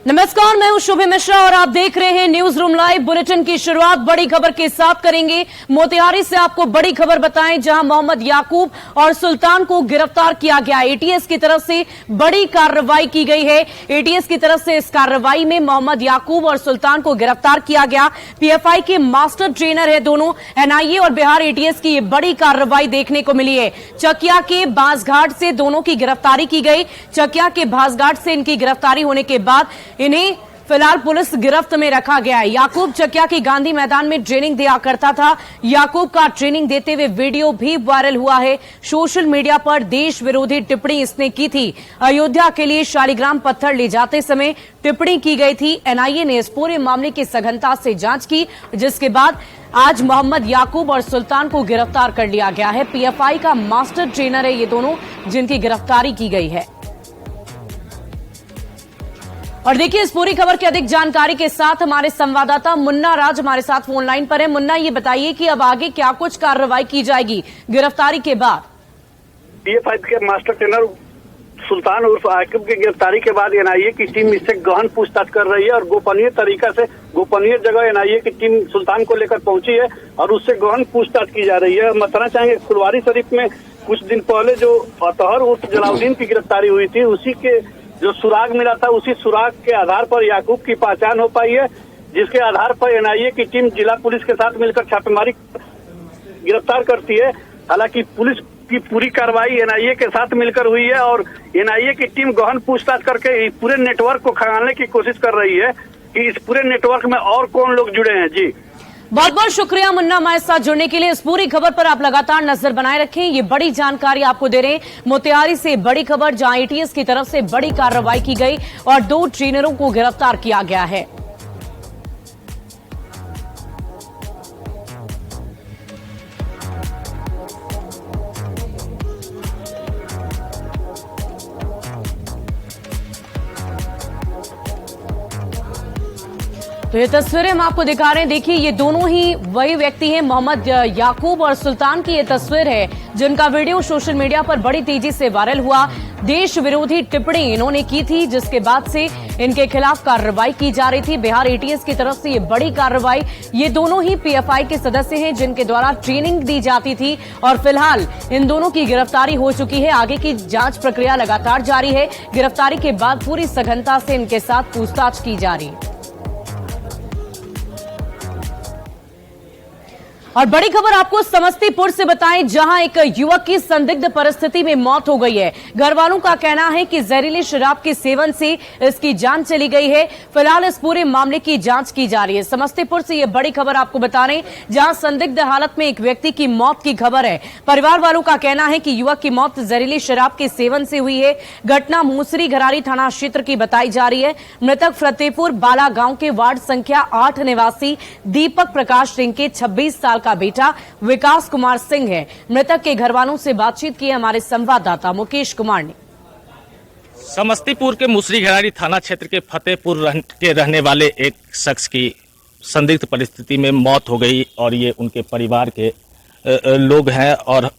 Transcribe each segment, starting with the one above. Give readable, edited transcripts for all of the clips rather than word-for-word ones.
नमस्कार, मैं हूं शुभी मिश्रा और आप देख रहे हैं न्यूज रूम लाइव। बुलेटिन की शुरुआत बड़ी खबर के साथ करेंगे। मोतिहारी से आपको बड़ी खबर बताएं, जहां मोहम्मद याकूब और सुल्तान को गिरफ्तार किया गया। एटीएस की तरफ से बड़ी कार्रवाई की गई है। एटीएस की तरफ से इस कार्रवाई में मोहम्मद याकूब और सुल्तान को गिरफ्तार किया गया। पीएफआई के मास्टर ट्रेनर है दोनों। एनआईए और बिहार एटीएस की ये बड़ी कार्रवाई देखने को मिली है। चकिया के बांसघाट से दोनों की गिरफ्तारी की गई। चकिया के बांसघाट से इनकी गिरफ्तारी होने के बाद इन्हें फिलहाल पुलिस गिरफ्त में रखा गया है। याकूब चकिया के गांधी मैदान में ट्रेनिंग दिया करता था। याकूब का ट्रेनिंग देते हुए वीडियो भी वायरल हुआ है। सोशल मीडिया पर देश विरोधी टिप्पणी इसने की थी। अयोध्या के लिए शालिग्राम पत्थर ले जाते समय टिप्पणी की गई थी। एनआईए ने इस पूरे मामले की सघनता से जांच की, जिसके बाद आज मोहम्मद याकूब और सुल्तान को गिरफ्तार कर लिया गया है। पीएफआई का मास्टर ट्रेनर है ये दोनों, जिनकी गिरफ्तारी की गई है। और देखिए, इस पूरी खबर की अधिक जानकारी के साथ हमारे संवाददाता मुन्ना राज हमारे साथ फोन लाइन पर है। मुन्ना, ये बताइए कि अब आगे क्या कुछ कार्रवाई की जाएगी गिरफ्तारी के बाद? पीएफआई के मास्टर ट्रेनर सुल्तान उर्फ याकूब की गिरफ्तारी के बाद एनआईए की टीम इससे गहन पूछताछ कर रही है और गोपनीय तरीका से गोपनीय जगह एनआईए की टीम सुल्तान को लेकर पहुंची है और उससे गहन पूछताछ की जा रही है। हम बताना चाहेंगे, फुलवारी शरीफ में कुछ दिन पहले जो अतहर उर्फ जलाउद्दीन की गिरफ्तारी हुई थी, उसी के जो सुराग मिला था, उसी सुराग के आधार पर याकूब की पहचान हो पाई है, जिसके आधार पर एनआईए की टीम जिला पुलिस के साथ मिलकर छापेमारी गिरफ्तार करती है। हालांकि पुलिस की पूरी कार्रवाई एनआईए के साथ मिलकर हुई है और एनआईए की टीम गहन पूछताछ करके इस पूरे नेटवर्क को खंगालने की कोशिश कर रही है कि इस पूरे नेटवर्क में और कौन लोग जुड़े हैं। जी, बहुत बहुत शुक्रिया मुन्ना हमारे साथ जुड़ने के लिए। इस पूरी खबर पर आप लगातार नजर बनाए रखें। ये बड़ी जानकारी आपको दे रहे हैं मोतिहारी से बड़ी खबर, जहां एटीएस की तरफ से बड़ी कार्रवाई की गई और 2 ट्रेनरों को गिरफ्तार किया गया है। तो ये तस्वीरें हम आपको दिखा रहे हैं। देखिए, ये दोनों ही वही व्यक्ति हैं, मोहम्मद याकूब और सुल्तान की ये तस्वीर है, जिनका वीडियो सोशल मीडिया पर बड़ी तेजी से वायरल हुआ। देश विरोधी टिप्पणी इन्होंने की थी, जिसके बाद से इनके खिलाफ कार्रवाई की जा रही थी। बिहार एटीएस की तरफ से ये बड़ी कार्रवाई। ये दोनों ही पीएफआई के सदस्य हैं, जिनके द्वारा ट्रेनिंग दी जाती थी और फिलहाल इन दोनों की गिरफ्तारी हो चुकी है। आगे की जांच प्रक्रिया लगातार जारी है। गिरफ्तारी के बाद पूरी सघनता से इनके साथ पूछताछ की जा रही है। और बड़ी खबर आपको समस्तीपुर से बताएं, जहां एक युवक की संदिग्ध परिस्थिति में मौत हो गई है। घर वालों का कहना है कि जहरीली शराब के सेवन से इसकी जान चली गई है। फिलहाल इस पूरे मामले की जांच की जा रही है। समस्तीपुर से यह बड़ी खबर आपको बता रहे हैं, जहां संदिग्ध हालत में एक व्यक्ति की मौत की खबर है। परिवार वालों का कहना है कि युवक की मौत जहरीली शराब के सेवन से हुई है। घटना मूसरी घरारी थाना क्षेत्र की बताई जा रही है। मृतक फतेहपुर बाला गांव के वार्ड संख्या 8 निवासी दीपक प्रकाश सिंह के 26 साल का बेटा विकास कुमार सिंह है। मृतक के घर वालों से बातचीत की हमारे संवाददाता मुकेश कुमार ने। समस्तीपुर के मूसरी घरारी थाना क्षेत्र के फतेहपुर के रहने वाले एक शख्स की संदिग्ध परिस्थिति में मौत हो गई और ये उनके परिवार के लोग हैं और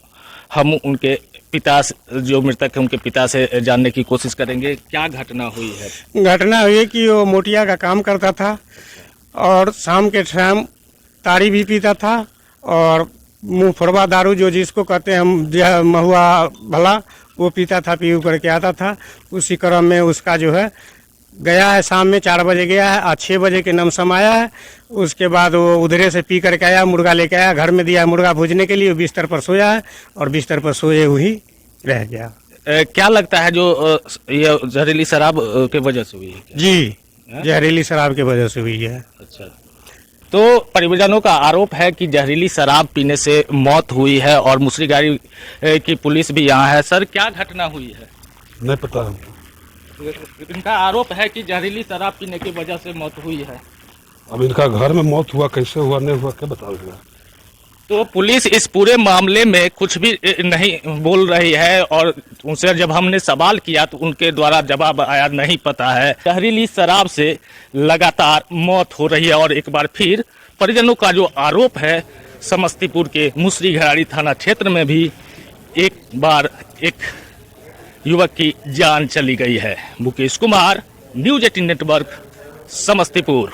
हम उनके पिता, जो मृतक है, उनके पिता से जानने की कोशिश करेंगे। क्या घटना हुई है? घटना हुई कि वो मोटिया का काम करता था और शाम के टाइम ताड़ी भी पीता था और मुंहफोड़वा दारू, जो जिसको कहते हैं हम महुआ भला, वो पीता था, पी करके आता था। उसी क्रम में उसका जो है गया है, शाम में 4 बजे गया है और 6 बजे के नमसम आया है। उसके बाद वो उधरे से पी करके आया, मुर्गा लेके आया, घर में दिया मुर्गा भूजने के लिए। बिस्तर पर सोया है और बिस्तर पर सोए हुई रह गया। क्या लगता है जो ये जहरीली शराब के वजह से हुई है? जी, जहरीली शराब की वजह से हुई है। अच्छा, तो परिवारजनों का आरोप है कि जहरीली शराब पीने से मौत हुई है और मूसरी घरारी की पुलिस भी यहाँ है। सर, क्या घटना हुई है? नहीं पता। इनका आरोप है कि जहरीली शराब पीने की वजह से मौत हुई है। अब इनका घर में मौत हुआ, कैसे हुआ, नहीं हुआ, क्या बताओगे? तो पुलिस इस पूरे मामले में कुछ भी नहीं बोल रही है और उनसे जब हमने सवाल किया तो उनके द्वारा जवाब आया नहीं पता है। जहरीली शराब से लगातार मौत हो रही है और एक बार फिर परिजनों का जो आरोप है, समस्तीपुर के मूसरी घरारी थाना क्षेत्र में भी एक बार एक युवक की जान चली गई है। Mukesh Kumar, news 18 network, Samastipur.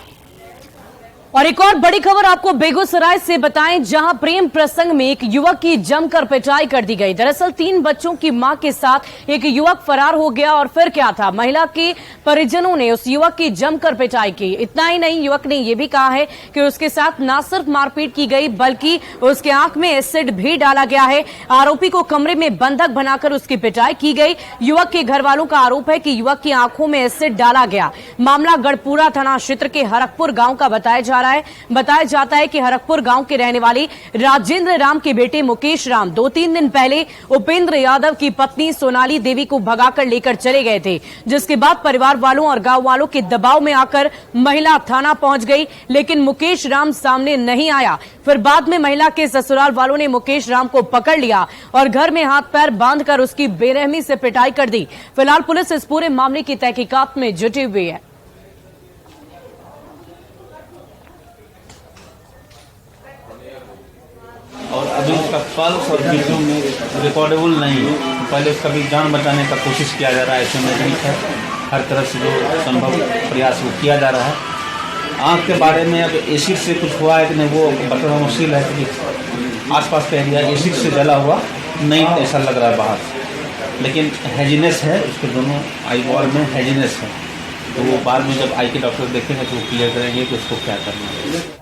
और एक और बड़ी खबर आपको बेगूसराय से बताएं, जहां प्रेम प्रसंग में एक युवक की जमकर पिटाई कर दी गई। दरअसल 3 बच्चों की मां के साथ एक युवक फरार हो गया और फिर क्या था, महिला के परिजनों ने उस युवक की जमकर पिटाई की। इतना ही नहीं, युवक ने यह भी कहा है कि उसके साथ न सिर्फ मारपीट की गई बल्कि उसके आंख में एसिड भी डाला गया है। आरोपी को कमरे में बंधक बनाकर उसकी पिटाई की गई। युवक के घर वालों का आरोप है कि युवक की आंखों में एसिड डाला गया। मामला गढ़पुरा थाना क्षेत्र के हरकपुर गांव का बताया जाता है कि हरकपुर गांव के रहने वाली राजेंद्र राम के बेटे मुकेश राम 2-3 दिन पहले उपेंद्र यादव की पत्नी सोनाली देवी को भगाकर लेकर चले गए थे, जिसके बाद परिवार वालों और गांव वालों के दबाव में आकर महिला थाना पहुंच गई, लेकिन मुकेश राम सामने नहीं आया। फिर बाद में महिला के ससुराल वालों ने मुकेश राम को पकड़ लिया और घर में हाथ पैर बांधकर उसकी बेरहमी से पिटाई कर दी। फिलहाल पुलिस इस पूरे मामले की तहकीकात में जुटी हुई है। और अभी उसका पल्स और वीडियो में रिकॉर्डेबल नहीं है। पहले उसका भी जान बचाने का कोशिश किया जा रहा है, ऐसे में नहीं है। हर तरफ से जो संभव प्रयास वो किया जा रहा है। आँख के बारे में अब एसिड से कुछ हुआ है कि नहीं वो बताना मुश्किल है, क्योंकि आसपास का एरिया एसिड से जला हुआ नहीं ऐसा लग रहा है बाहर से, लेकिन हैजीनेस है उसके दोनों आई बॉल में हैजीनेस है। तो वो बाद में जब आई के डॉक्टर देखेंगे तो वो क्लियर करेंगे कि उसको क्या करना है।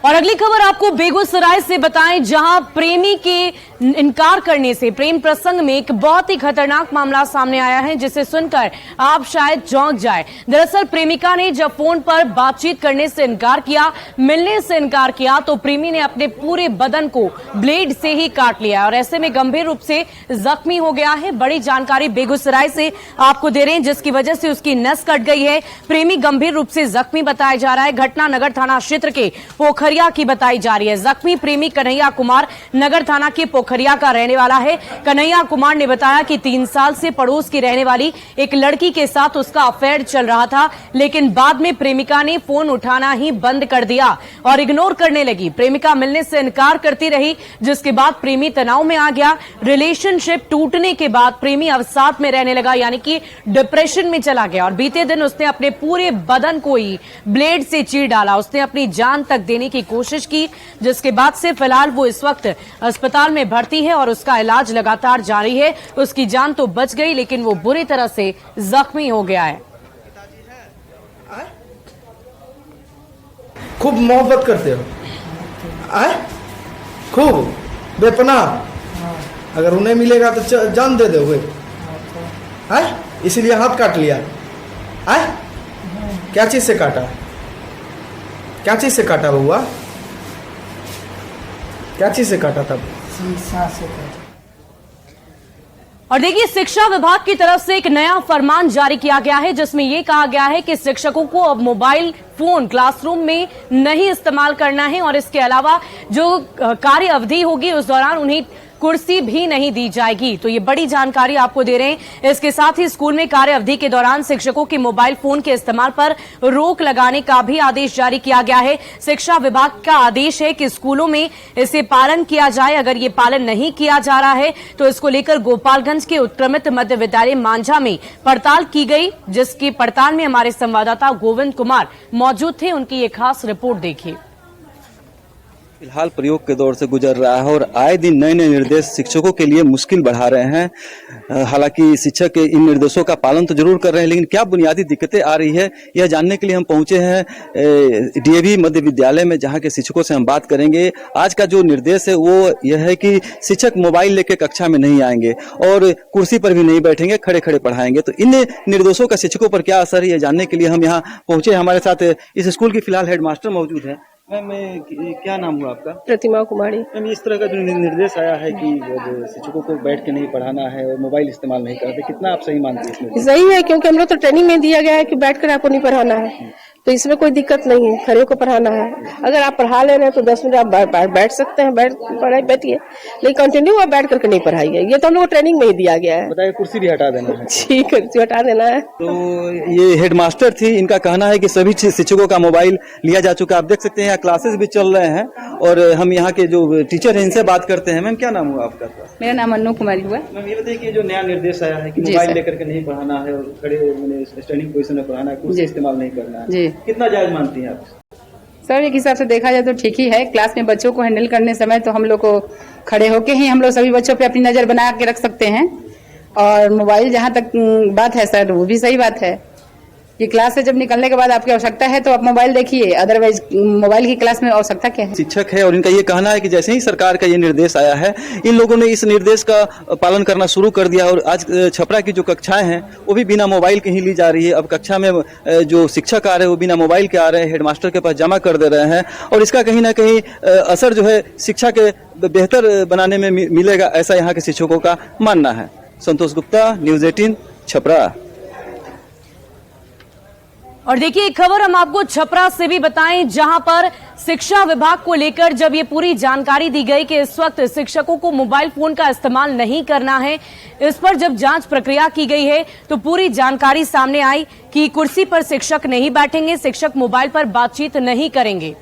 और अगली खबर आपको बेगूसराय से बताएं, जहां प्रेमी के इनकार करने से प्रेम प्रसंग में एक बहुत ही खतरनाक मामला सामने आया है, जिसे सुनकर आप शायद चौंक जाए। दरअसल प्रेमिका ने जब फोन पर बातचीत करने से इनकार किया, मिलने से इनकार किया, तो प्रेमी ने अपने पूरे बदन को ब्लेड से ही काट लिया और ऐसे में गंभीर रूप से जख्मी हो गया है। बड़ी जानकारी बेगूसराय से आपको दे रहे हैं, जिसकी वजह से उसकी नस कट गई है। प्रेमी गंभीर रूप से जख्मी बताया जा रहा है। घटना नगर थाना क्षेत्र के पोखरिया की बताई जा रही है। जख्मी प्रेमी कन्हैया कुमार नगर थाना के पोखरिया का रहने वाला है। कन्हैया कुमार ने बताया कि 3 साल से पड़ोस की रहने वाली एक लड़की के साथ उसका अफेयर चल रहा था, लेकिन बाद में प्रेमिका ने फोन उठाना ही बंद कर दिया और इग्नोर करने लगी। प्रेमिका मिलने से इनकार करती रही, जिसके बाद प्रेमी तनाव में आ गया। रिलेशनशिप टूटने के बाद प्रेमी अवसाद में रहने लगा, यानी कि डिप्रेशन में चला गया और बीते दिन उसने अपने पूरे बदन को ही ब्लेड से चीर डाला। उसने अपनी जान तक देने की कोशिश की, जिसके बाद से फिलहाल वो इस वक्त अस्पताल में भर्ती है और उसका इलाज लगातार जारी है। उसकी जान तो बच गई, लेकिन वो बुरी तरह से जख्मी हो गया है। खूब मोहब्बत करते हो, खूब बेपनाह। अगर उन्हें मिलेगा तो जान दे दोगे, इसीलिए हाथ काट लिया। क्या चीज से काटा? क्या चीज से काटा हुआ? क्या चीज से काटा था? और देखिए, शिक्षा विभाग की तरफ से एक नया फरमान जारी किया गया है, जिसमें यह कहा गया है कि शिक्षकों को अब मोबाइल फोन क्लासरूम में नहीं इस्तेमाल करना है और इसके अलावा जो कार्य अवधि होगी उस दौरान उन्हें कुर्सी भी नहीं दी जाएगी। तो ये बड़ी जानकारी आपको दे रहे हैं। इसके साथ ही स्कूल में कार्य अवधि के दौरान शिक्षकों के मोबाइल फोन के इस्तेमाल पर रोक लगाने का भी आदेश जारी किया गया है। शिक्षा विभाग का आदेश है कि स्कूलों में इसे पालन किया जाए। अगर ये पालन नहीं किया जा रहा है तो इसको लेकर गोपालगंज के उत्क्रमित मध्य विद्यालय मांझा में पड़ताल की गई, जिसकी पड़ताल में हमारे संवाददाता गोविंद कुमार मौजूद थे। उनकी ये खास रिपोर्ट देखिए। फिलहाल प्रयोग के दौर से गुजर रहा है और आए दिन नए नए निर्देश शिक्षकों के लिए मुश्किल बढ़ा रहे हैं। हालांकि शिक्षक इन निर्देशों का पालन तो जरूर कर रहे हैं, लेकिन क्या बुनियादी दिक्कतें आ रही है यह जानने के लिए हम पहुंचे हैं डीएवी मध्य विद्यालय में, जहां के शिक्षकों से हम बात करेंगे। आज का जो निर्देश है वो यह है कि शिक्षक मोबाइल लेकर कक्षा में नहीं आएंगे और कुर्सी पर भी नहीं बैठेंगे, खड़े खड़े पढ़ाएंगे। तो इन निर्देशों का शिक्षकों पर क्या असर है यह जानने के लिए हम यहाँ पहुंचे। हमारे साथ इस स्कूल की फिलहाल हेडमास्टर मौजूद है। मैम, क्या नाम हुआ आपका? प्रतिमा कुमारी। मैम, इस तरह का जो निर्देश आया है कि शिक्षकों को बैठ के नहीं पढ़ाना है और मोबाइल इस्तेमाल नहीं करते, कितना आप सही मानते हैं इसमें? सही है, क्योंकि हम लोग तो ट्रेनिंग में दिया गया है कि बैठकर आपको नहीं पढ़ाना है। तो इसमें कोई दिक्कत नहीं है, खड़े को पढ़ाना है। अगर आप पढ़ा ले रहे हैं तो 10 मिनट आप बैठ सकते हैं, बैठिए, लेकिन कंटिन्यू आप बैठ करके नहीं पढ़ाइए। ये तो हम लोग को ट्रेनिंग में ही दिया गया है। बताइए, कुर्सी भी हटा देना है। जी, कुर्सी हटा देना है। तो ये हेडमास्टर थी, इनका कहना है कि सभी शिक्षकों का मोबाइल लिया जा चुका है। आप देख सकते हैं यहाँ क्लासेस भी चल रहे हैं और हम यहाँ के जो टीचर हैं इनसे बात करते हैं। मैम, क्या नाम हुआ आपका? मेरा नाम अनु कुमारी हुआ। मैम, ये बताइए कि जो नया निर्देश आया है कि मोबाइल लेकर के नहीं पढ़ाना है और खड़े स्टैंडिंग पोजीशन में पढ़ाना है, कुर्सी इस्तेमाल नहीं करना है, कितना जायज मानती हैं आप? सर, एक हिसाब से देखा जाए तो ठीक ही है। क्लास में बच्चों को हैंडल करने समय तो हम लोग को खड़े होके ही हम लोग सभी बच्चों पे अपनी नजर बना के रख सकते हैं। और मोबाइल जहाँ तक बात है सर, वो भी सही बात है कि क्लास से जब निकलने के बाद आपकी आवश्यकता है तो आप मोबाइल देखिए, अदरवाइज मोबाइल की क्लास में आवश्यकता क्या है? शिक्षक है और इनका ये कहना है कि जैसे ही सरकार का ये निर्देश आया है, इन लोगों ने इस निर्देश का पालन करना शुरू कर दिया और आज छपरा की जो कक्षाएं हैं वो भी बिना मोबाइल के ही ली जा रही है। अब कक्षा में जो शिक्षक आ रहे हैं वो बिना मोबाइल के आ रहे हैं, हेडमास्टर के पास जमा कर दे रहे हैं और इसका कहीं ना कहीं असर जो है शिक्षा के बेहतर बनाने में मिलेगा, ऐसा यहाँ के शिक्षकों का मानना है। संतोष गुप्ता, न्यूज़ 18, छपरा। और देखिए, एक खबर हम आपको छपरा से भी बताएं, जहां पर शिक्षा विभाग को लेकर जब ये पूरी जानकारी दी गई कि इस वक्त शिक्षकों को मोबाइल फोन का इस्तेमाल नहीं करना है, इस पर जब जांच प्रक्रिया की गई है तो पूरी जानकारी सामने आई कि कुर्सी पर शिक्षक नहीं बैठेंगे, शिक्षक मोबाइल पर बातचीत नहीं करेंगे।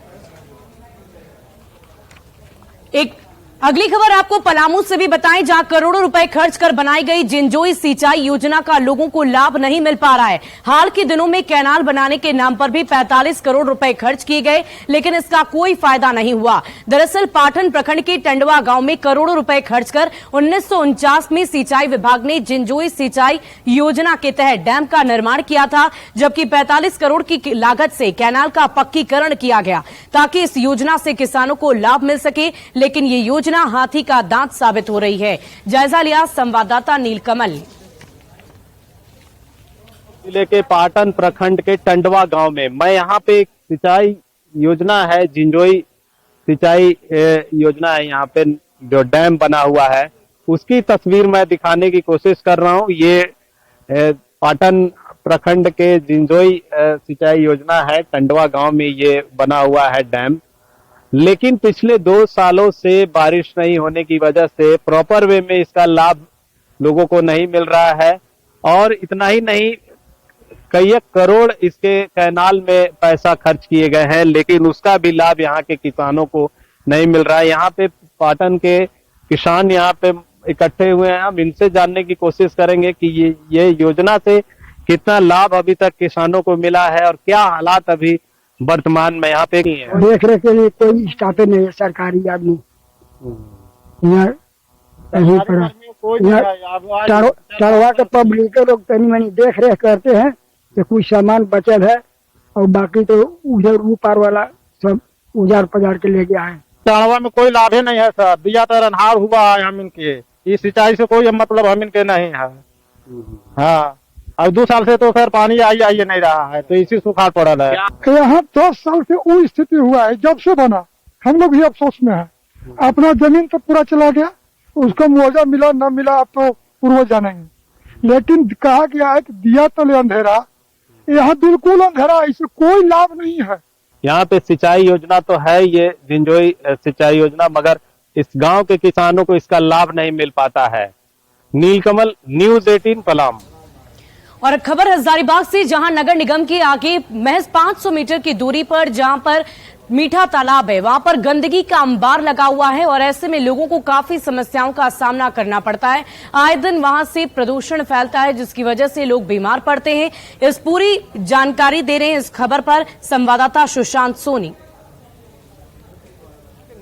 एक अगली खबर आपको पलामू से भी बताएं, जहां करोड़ों रुपए खर्च कर बनाई गई जिंजोई सिंचाई योजना का लोगों को लाभ नहीं मिल पा रहा है। हाल के दिनों में कैनाल बनाने के नाम पर भी 45 करोड़ रुपए खर्च किए गए, लेकिन इसका कोई फायदा नहीं हुआ। दरअसल पाटन प्रखंड के टंडवा गांव में करोड़ों रुपए खर्च कर 1949 में सिंचाई विभाग ने जिंजोई सिंचाई योजना के तहत डैम का निर्माण किया था, जबकि 45 करोड़ की लागत से कैनाल का पक्कीकरण किया गया ताकि इस योजना से किसानों को लाभ मिल सके, लेकिन ये योजना हाथी का दांत साबित हो रही है। जायजा लिया संवाददाता नीलकमल। जिले के पाटन प्रखंड के टंडवा गांव में मैं यहाँ पे एक सिंचाई योजना है, जिंजोई सिंचाई योजना है, यहाँ पे जो डैम बना हुआ है उसकी तस्वीर मैं दिखाने की कोशिश कर रहा हूँ। ये पाटन प्रखंड के जिंजोई सिंचाई योजना है, टंडवा गांव में ये बना हुआ है डैम, लेकिन पिछले 2 सालों से बारिश नहीं होने की वजह से प्रॉपर वे में इसका लाभ लोगों को नहीं मिल रहा है। और इतना ही नहीं, कई करोड़ इसके कैनाल में पैसा खर्च किए गए हैं, लेकिन उसका भी लाभ यहाँ के किसानों को नहीं मिल रहा है। यहाँ पे पाटन के किसान यहाँ पे इकट्ठे हुए हैं, हम इनसे जानने की कोशिश करेंगे कि ये योजना से कितना लाभ अभी तक किसानों को मिला है और क्या हालात अभी वर्तमान में यहाँ पे देख रेख के लिए कोई स्टाफे नहीं है, सरकारी आदमी टड़वा के पब्लिक लोग तनी मनी देख रेख करते हैं कि कुछ सामान बचल है और बाकी तो उधर ऊपर वाला सब उजाड़ पजाड़ के ले गया है। टड़वा में कोई लाभ ही नहीं है सर, दिया तो रनहार हुआ है हम इनके, इस सिंचाई से कोई मतलब हम इनके नहीं है। हाँ, अब 2 साल से तो सर पानी आई नहीं रहा है, तो इसी सुखाड़ पड़ा है। यहाँ 10 साल से वो स्थिति हुआ है जब से बना, हम लोग भी अफसोस में है। अपना जमीन तो पूरा चला गया, उसको मुआवजा मिला न मिला आप तो पूर्वज जानेंगे, लेकिन कहा गया है कि दिया तले अंधेरा, यहाँ बिल्कुल अंधेरा, इससे कोई लाभ नहीं है। यहाँ पे सिंचाई योजना तो है, ये जिंजोई सिंचाई योजना, मगर इस गांव के किसानों को इसका लाभ नहीं मिल पाता है। नीलकमल, न्यूज़ 18, पलामू। और खबर हजारीबाग से, जहां नगर निगम के आगे महज 500 मीटर की दूरी पर जहां पर मीठा तालाब है, वहां पर गंदगी का अंबार लगा हुआ है और ऐसे में लोगों को काफी समस्याओं का सामना करना पड़ता है। आए दिन वहां से प्रदूषण फैलता है, जिसकी वजह से लोग बीमार पड़ते हैं। इस पूरी जानकारी दे रहे हैं इस खबर पर संवाददाता सुशांत सोनी।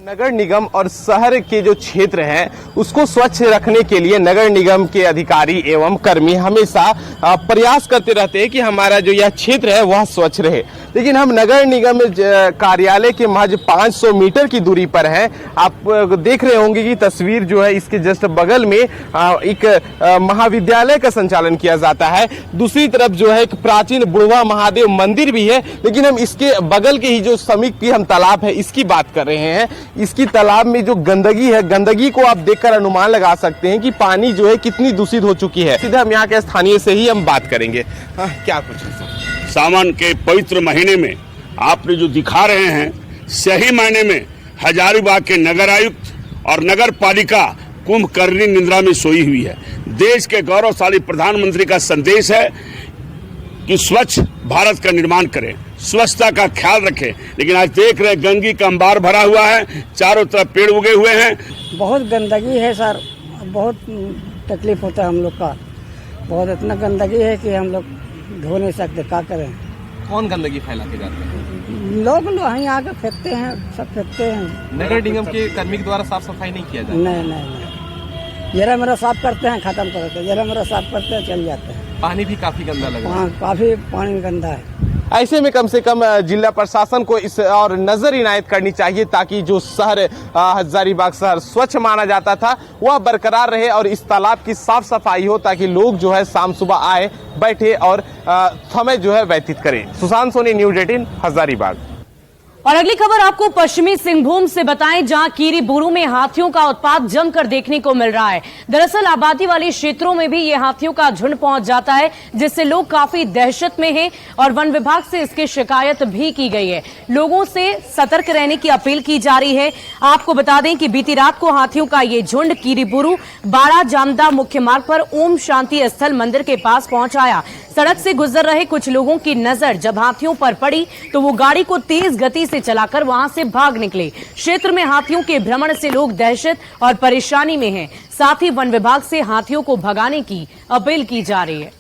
नगर निगम और शहर के जो क्षेत्र हैं उसको स्वच्छ रखने के लिए नगर निगम के अधिकारी एवं कर्मी हमेशा प्रयास करते रहते हैं कि हमारा जो यह क्षेत्र है वह स्वच्छ रहे, लेकिन हम नगर निगम कार्यालय के महज 500 मीटर की दूरी पर हैं। आप देख रहे होंगे कि तस्वीर जो है इसके जस्ट बगल में एक महाविद्यालय का संचालन किया जाता है, दूसरी तरफ जो है एक प्राचीन बुढ़वा महादेव मंदिर भी है, लेकिन हम इसके बगल के ही जो समीप की हम तालाब है इसकी बात कर रहे हैं। इसकी तालाब में जो गंदगी है, गंदगी को आप देखकर अनुमान लगा सकते हैं कि पानी जो है कितनी दूषित हो चुकी है। सीधे हम यहाँ के स्थानीय से ही हम बात करेंगे। क्या कुछ है सावन के पवित्र महीने में आपने जो दिखा रहे हैं, सही मायने में हजारीबाग के नगर आयुक्त और नगर पालिका कुंभकर्णी निद्रा में सोई हुई है। देश के गौरवशाली प्रधानमंत्री का संदेश है कि स्वच्छ भारत का निर्माण करें, स्वच्छता का ख्याल रखें, लेकिन आज देख रहे गंदगी का अंबार भरा हुआ है, चारों तरफ पेड़ उगे हुए हैं। बहुत गंदगी है सर, बहुत तकलीफ होता है हम लोग का, बहुत इतना गंदगी है कि हम लोग धो नहीं सकते, क्या करें। कौन गंदगी फैला के जाते हैं? लोग यहाँ आकर फेंकते हैं, सब फेंकते हैं। नगर निगम के कर्मी के द्वारा साफ सफाई नहीं किया जाता? नहीं, जरा मेरा साफ करते हैं, खत्म करते हैं, जरा मेरा साफ करते हैं, चल जाते हैं। पानी भी काफी गंदा लगा। हाँ, काफी पानी गंदा है। ऐसे में कम से कम जिला प्रशासन को इस और नजर इनायत करनी चाहिए ताकि जो शहर हजारीबाग शहर स्वच्छ माना जाता था वह बरकरार रहे और इस तालाब की साफ सफाई हो ताकि लोग जो है शाम सुबह आए, बैठे और समय जो है व्यतीत करें। सुशांत सोनी, न्यूज़ 18 हजारीबाग। और अगली खबर आपको पश्चिमी सिंहभूम से बताएं, जहां कीरी बुरू में हाथियों का उत्पात जमकर देखने को मिल रहा है। दरअसल आबादी वाले क्षेत्रों में भी ये हाथियों का झुंड पहुंच जाता है, जिससे लोग काफी दहशत में हैं और वन विभाग से इसकी शिकायत भी की गई है। लोगों से सतर्क रहने की अपील की जा रही है। आपको बता दें कि बीती रात को हाथियों का ये झुंड कीरी बुरू बाड़ा जामदा मुख्य मार्ग पर ओम शांति स्थल मंदिर के पास पहुंच आया। सड़क से गुजर रहे कुछ लोगों की नजर जब हाथियों पर पड़ी तो वो गाड़ी को तेज गति से चलाकर वहां से भाग निकले। क्षेत्र में हाथियों के भ्रमण से लोग दहशत और परेशानी में हैं। साथ ही वन विभाग से हाथियों को भगाने की अपील की जा रही है।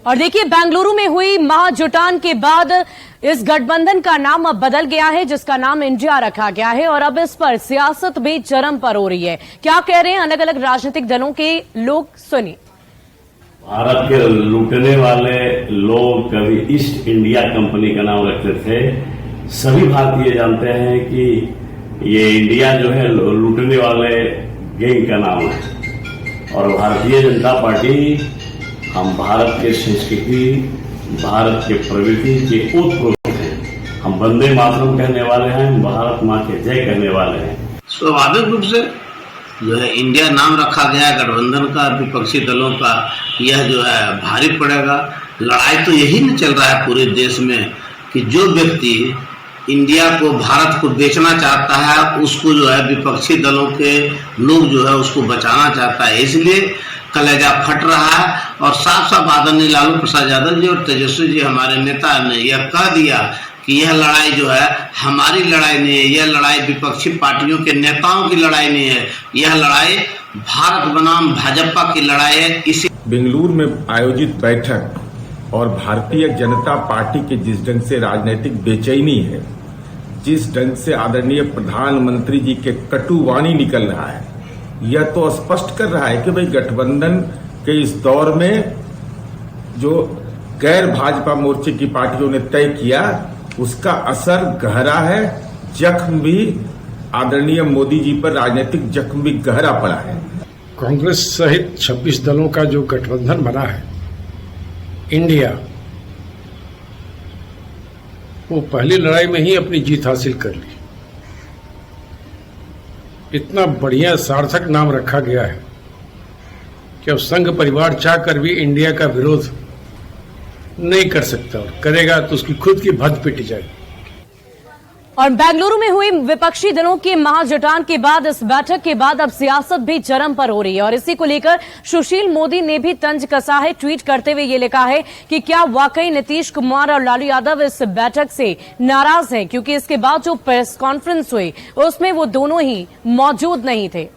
और देखिए, बेंगलुरु में हुई महाजुटान के बाद इस गठबंधन का नाम अब बदल गया है, जिसका नाम इंडिया रखा गया है और अब इस पर सियासत भी चरम पर हो रही है। क्या कह रहे हैं अलग अलग राजनीतिक दलों के लोग, सुनिए। भारत के लूटने वाले लोग कभी ईस्ट इंडिया कंपनी का नाम रखते थे। सभी भारतीय जानते हैं कि ये इंडिया जो है लूटने वाले गैंग का नाम है। और भारतीय जनता पार्टी हम भारत के संस्कृति, भारत के प्रवृत्ति के ओतप्रोत हैं। हम वंदे मातरम कहने वाले हैं, भारत माँ के जय कहने वाले हैं। स्वाभाविक रूप से जो है इंडिया नाम रखा गया गठबंधन का, विपक्षी दलों का, यह जो है भारी पड़ेगा। लड़ाई तो यही नहीं चल रहा है पूरे देश में कि जो व्यक्ति इंडिया को, भारत को बेचना चाहता है, उसको जो है विपक्षी दलों के लोग जो है उसको बचाना चाहता है। इसलिए कलेजा फट रहा है और साफ साफ आदरणीय लालू प्रसाद यादव जी और तेजस्वी जी हमारे नेता ने यह कह दिया कि यह लड़ाई जो है हमारी लड़ाई नहीं है, यह लड़ाई विपक्षी पार्टियों के नेताओं की लड़ाई नहीं है, यह लड़ाई भारत बनाम भाजपा की लड़ाई है। इसी बेंगलुरु में आयोजित बैठक और भारतीय जनता पार्टी के जिस ढंग से राजनीतिक बेचैनी है, जिस ढंग से आदरणीय प्रधानमंत्री जी के कटुवाणी निकल रहा है, यह तो स्पष्ट कर रहा है कि भाई गठबंधन के इस दौर में जो गैर भाजपा मोर्चे की पार्टियों ने तय किया उसका असर गहरा है। जख्म भी आदरणीय मोदी जी पर राजनीतिक जख्म भी गहरा पड़ा है। कांग्रेस सहित 26 दलों का जो गठबंधन बना है इंडिया, वो पहली लड़ाई में ही अपनी जीत हासिल कर ली। इतना बढ़िया सार्थक नाम रखा गया है कि अब संघ परिवार चाहकर भी इंडिया का विरोध नहीं कर सकता, और करेगा तो उसकी खुद की भद्द पिटी जाएगी। और बेंगलुरु में हुई विपक्षी दलों के महाजुटान के बाद, इस बैठक के बाद अब सियासत भी चरम पर हो रही है और इसी को लेकर सुशील मोदी ने भी तंज कसा है। ट्वीट करते हुए ये लिखा है कि क्या वाकई नीतीश कुमार और लालू यादव इस बैठक से नाराज हैं, क्योंकि इसके बाद जो प्रेस कॉन्फ्रेंस हुई उसमें वो दोनों ही मौजूद नहीं थे।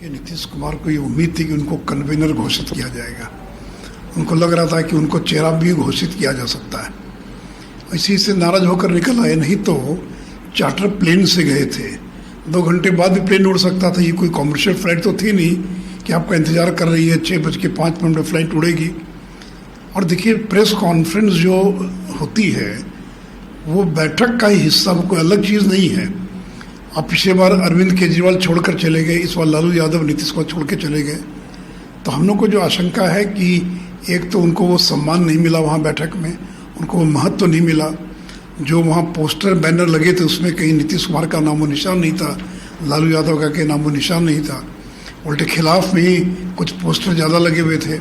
नीतीश कुमार को ये उम्मीद थी कि उनको कन्वीनर घोषित किया जाएगा, उनको लग रहा था कि उनको चेहरा भी घोषित किया जा सकता है, इसी से नाराज होकर निकल आए। नहीं तो चार्टर प्लेन से गए थे, 2 घंटे बाद भी प्लेन उड़ सकता था, ये कोई कॉमर्शियल फ्लाइट तो थी नहीं कि आपका इंतजार कर रही है 6:05 में फ्लाइट उड़ेगी। और देखिए, प्रेस कॉन्फ्रेंस जो होती है वो बैठक का ही हिस्सा, वो कोई अलग चीज़ नहीं है। अब पिछले बार अरविंद केजरीवाल छोड़कर चले गए, इस बार लालू यादव नीतीश को छोड़ के चले गए, तो हम लोग को जो आशंका है कि एक तो उनको वो सम्मान नहीं मिला वहाँ बैठक में, उनको वो महत्व नहीं मिला, जो वहाँ पोस्टर बैनर लगे थे उसमें कहीं नीतीश कुमार का नामो निशान नहीं था, लालू यादव का कहीं नामो निशान नहीं था, उल्टे खिलाफ में ही कुछ पोस्टर ज़्यादा लगे हुए थे।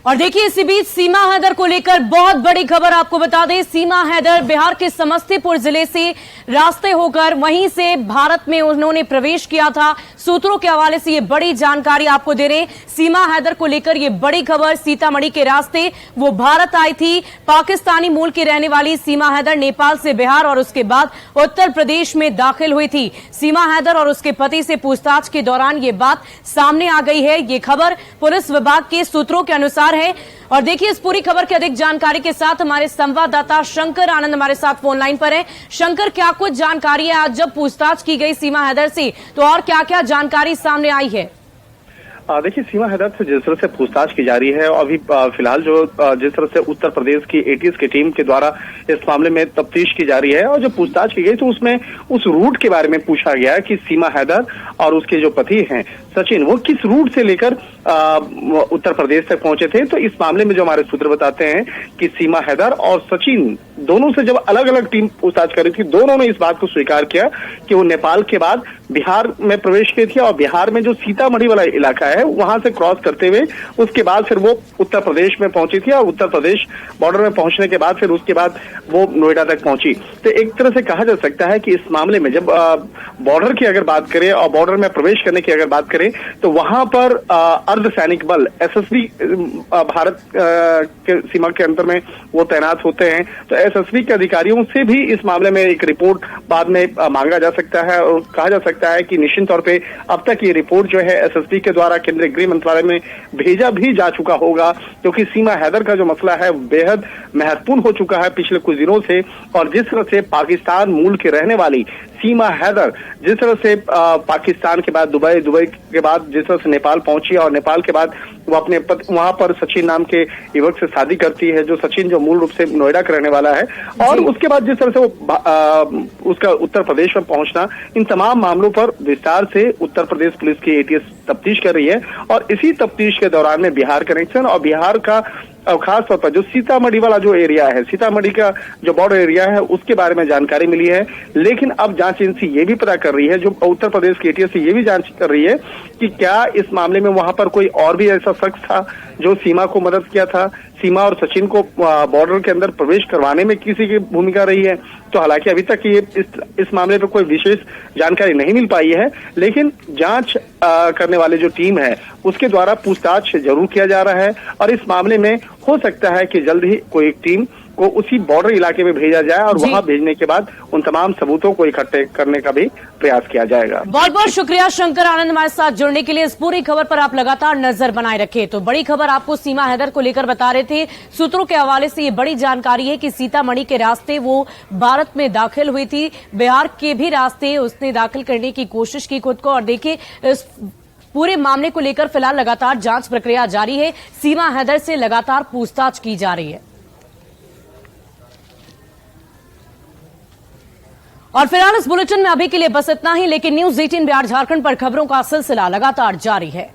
और देखिए इसी बीच सीमा हैदर को लेकर बहुत बड़ी खबर आपको बता दें। सीमा हैदर बिहार के समस्तीपुर जिले से रास्ते होकर वहीं से भारत में उन्होंने प्रवेश किया था। सूत्रों के हवाले से ये बड़ी जानकारी आपको दे रहे हैं। सीमा हैदर को लेकर ये बड़ी खबर, सीतामढ़ी के रास्ते वो भारत आई थी। पाकिस्तानी मूल की रहने वाली सीमा हैदर नेपाल से बिहार और उसके बाद उत्तर प्रदेश में दाखिल हुई थी। सीमा हैदर और उसके पति से पूछताछ के दौरान ये बात सामने आ गई है। ये खबर पुलिस विभाग के सूत्रों के अनुसार है। और देखिए इस पूरी खबर की अधिक जानकारी के साथ हमारे संवाददाता शंकर आनंद हमारे साथ फोन लाइन पर हैं। शंकर, क्या कुछ जानकारी है आज जब पूछताछ की गई सीमा हैदर से, तो और क्या क्या जानकारी सामने आई है? देखिए सीमा हैदर से जिस तरह से पूछताछ की जा रही है, अभी फिलहाल जो जिस तरह से उत्तर प्रदेश की एटीएस की टीम के द्वारा इस मामले में तफ्तीश की जा रही है और जो पूछताछ की गई तो उसमें उस रूट के बारे में पूछा गया कि सीमा हैदर और उसके जो पति हैं सचिन, वो किस रूट से लेकर उत्तर प्रदेश तक पहुंचे थे। तो इस मामले में जो हमारे सूत्र बताते हैं कि सीमा हैदर और सचिन दोनों से जब अलग अलग टीम पूछताछ कर रही थी, दोनों ने इस बात को स्वीकार किया कि वो नेपाल के बाद बिहार में प्रवेश की थी और बिहार में जो सीतामढ़ी वाला इलाका है वहां से क्रॉस करते हुए उसके बाद फिर वो उत्तर प्रदेश में पहुंची थी और उत्तर प्रदेश बॉर्डर में पहुंचने के बाद फिर उसके बाद वो नोएडा तक पहुंची। तो एक तरह से कहा जा सकता है कि इस मामले में जब बॉर्डर की अगर बात करें और बॉर्डर में प्रवेश करने की अगर बात करें तो वहां पर अर्धसैनिक बल एसएसबी भारत के सीमा के अंतर में वो तैनात होते हैं। तो एसएसबी के अधिकारियों से भी इस मामले में एक रिपोर्ट बाद में मांगा जा सकता है और कहा जा सकता है कि निश्चित तौर पे अब तक ये रिपोर्ट जो है एसएसबी के द्वारा केंद्रीय गृह मंत्रालय में भेजा भी जा चुका होगा, क्योंकि सीमा हैदर का जो मसला है बेहद महत्वपूर्ण हो चुका है पिछले कुछ दिनों से। और जिस तरह से पाकिस्तान मूल के रहने वाली सीमा हैदर जिस तरह से पाकिस्तान के बाद दुबई के बाद जिस तरह से नेपाल पहुंची और नेपाल के बाद वो अपने वहां पर सचिन नाम के युवक से शादी करती है, जो सचिन जो मूल रूप से नोएडा का रहने वाला है, और उसके बाद जिस तरह से वो उसका उत्तर प्रदेश में पहुंचना, इन तमाम मामलों पर विस्तार से उत्तर प्रदेश पुलिस की एटीएस तफ्तीश कर रही है। और इसी तफ्तीश के दौरान में बिहार कनेक्शन और बिहार का खास तौर पर जो सीतामढ़ी वाला जो एरिया है, सीतामढ़ी का जो बॉर्डर एरिया है, उसके बारे में जानकारी मिली है। लेकिन अब जांच एजेंसी ये भी पता कर रही है, जो उत्तर प्रदेश की एटीएस से ये भी जांच कर रही है कि क्या इस मामले में वहां पर कोई और भी ऐसा शख्स था जो सीमा को मदद किया था, सीमा और सचिन को बॉर्डर के अंदर प्रवेश करवाने में किसी की भूमिका रही है। तो हालांकि अभी तक ये इस मामले पर कोई विशेष जानकारी नहीं मिल पाई है, लेकिन जांच करने वाले जो टीम है उसके द्वारा पूछताछ जरूर किया जा रहा है और इस मामले में हो सकता है कि जल्द ही कोई एक टीम को उसी बॉर्डर इलाके में भेजा जाए और वहां भेजने के बाद उन तमाम सबूतों को इकट्ठे करने का भी प्रयास किया जाएगा। बहुत बहुत शुक्रिया शंकर आनंद हमारे साथ जुड़ने के लिए। इस पूरी खबर पर आप लगातार नजर बनाए रखें। तो बड़ी खबर आपको सीमा हैदर को लेकर बता रहे थे। सूत्रों के हवाले से ये बड़ी जानकारी है कि सीतामढ़ी के रास्ते वो भारत में दाखिल हुई थी, बिहार के भी रास्ते उसने दाखिल करने की कोशिश की खुद को। और देखिए इस पूरे मामले को लेकर फिलहाल लगातार जांच प्रक्रिया जारी है। सीमा हैदर से लगातार पूछताछ की जा रही है। और फिलहाल इस बुलेटिन में अभी के लिए बस इतना ही, लेकिन न्यूज़ 18 बिहार झारखंड पर खबरों का सिलसिला लगातार जारी है।